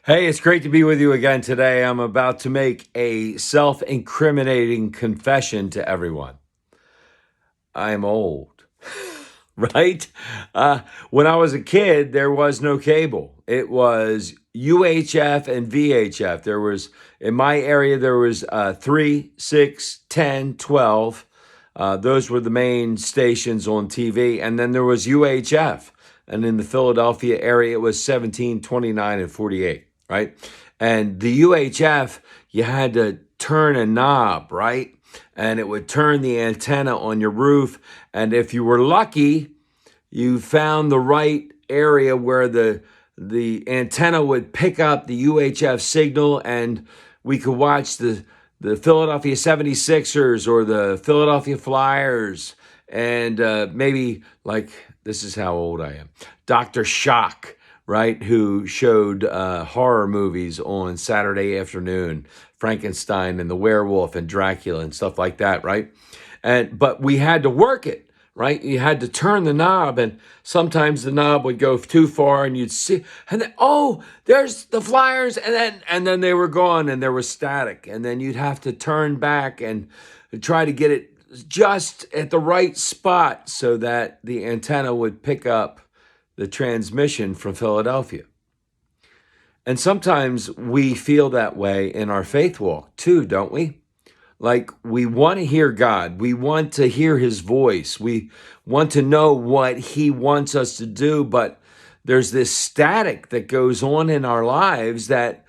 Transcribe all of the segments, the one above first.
Hey, it's great to be with you again today. I'm about to make a self incriminating confession to everyone. I'm old, right? When I was a kid, there was no cable. It was UHF and VHF. In my area, there was 3, 6, 10, 12. Those were the main stations on TV. And then there was UHF. And in the Philadelphia area, it was 17, 29, and 48, right? And the UHF, you had to turn a knob, right? And it would turn the antenna on your roof. And if you were lucky, you found the right area where the antenna would pick up the UHF signal, and we could watch the Philadelphia 76ers or the Philadelphia Flyers, and maybe, like, this is how old I am, Dr. Shock, right, who showed horror movies on Saturday afternoon, Frankenstein and the werewolf and Dracula and stuff like that, right? But we had to work it, right? You had to turn the knob, and sometimes the knob would go too far, and you'd see, and then, oh, there's the Flyers, and then they were gone, and there was static, and then you'd have to turn back and try to get it just at the right spot so that the antenna would pick up the transmission from Philadelphia. And sometimes we feel that way in our faith walk too, don't we? Like, we want to hear God. We want to hear his voice. We want to know what he wants us to do, but there's this static that goes on in our lives that,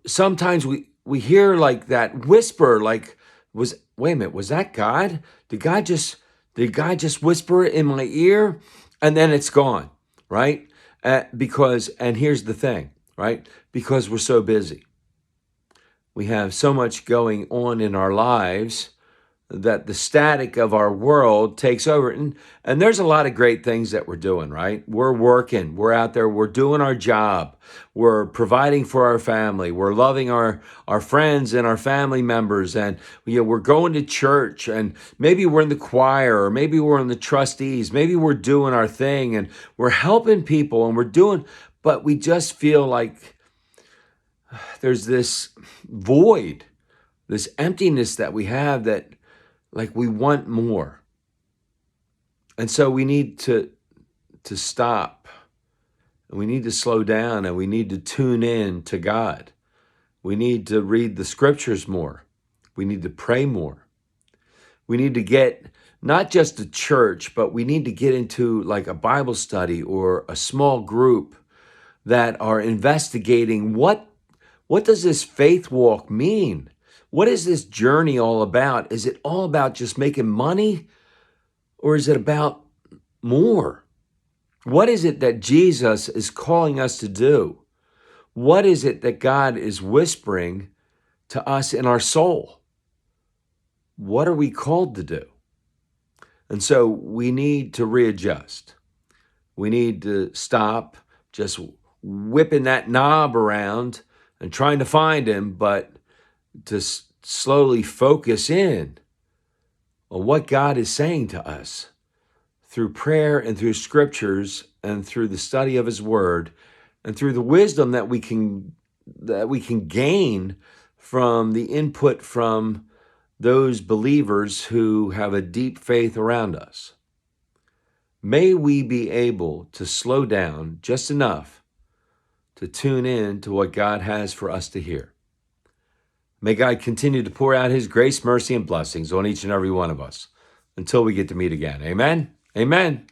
sometimes we hear like that whisper, like, wait a minute, was that God? Did God just whisper it in my ear? And then it's gone, right? And here's the thing, right? Because we're so busy. We have so much going on in our lives that the static of our world takes over. And there's a lot of great things that we're doing, right? We're working, we're out there, we're doing our job, we're providing for our family, we're loving our friends and our family members, and we're going to church, and maybe we're in the choir, or maybe we're in the trustees, maybe we're doing our thing, and we're helping people, and but we just feel like there's this void, this emptiness that we have, that, like, we want more. And so we need to stop, and we need to slow down, and we need to tune in to God. We need to read the scriptures more. We need to pray more. We need to get not just to church, but we need to get into like a Bible study or a small group that are investigating what does this faith walk mean? What is this journey all about? Is it all about just making money, or is it about more? What is it that Jesus is calling us to do? What is it that God is whispering to us in our soul? What are we called to do? And so we need to readjust. We need to stop just whipping that knob around and trying to find him, but to slowly focus in on what God is saying to us through prayer and through scriptures and through the study of his word and through the wisdom that we can gain from the input from those believers who have a deep faith around us. May we be able to slow down just enough to tune in to what God has for us to hear. May God continue to pour out his grace, mercy, and blessings on each and every one of us until we get to meet again. Amen? Amen.